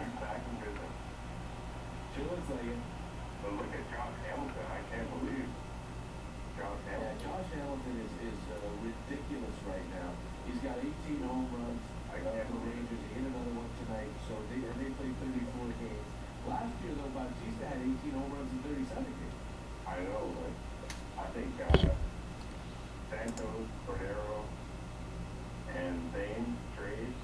He's back in business. Chill a second. But look at Josh Hamilton. I can't believe Josh Yeah, Hamilton. Josh Hamilton is ridiculous right now. He's got 18 home runs I can't for the believe Rangers. He hit another one tonight. So they played 34 games. Last year, though, Bautista had 18 home runs in 37 games. I know, but I think Santos, Cordero, and Bain trade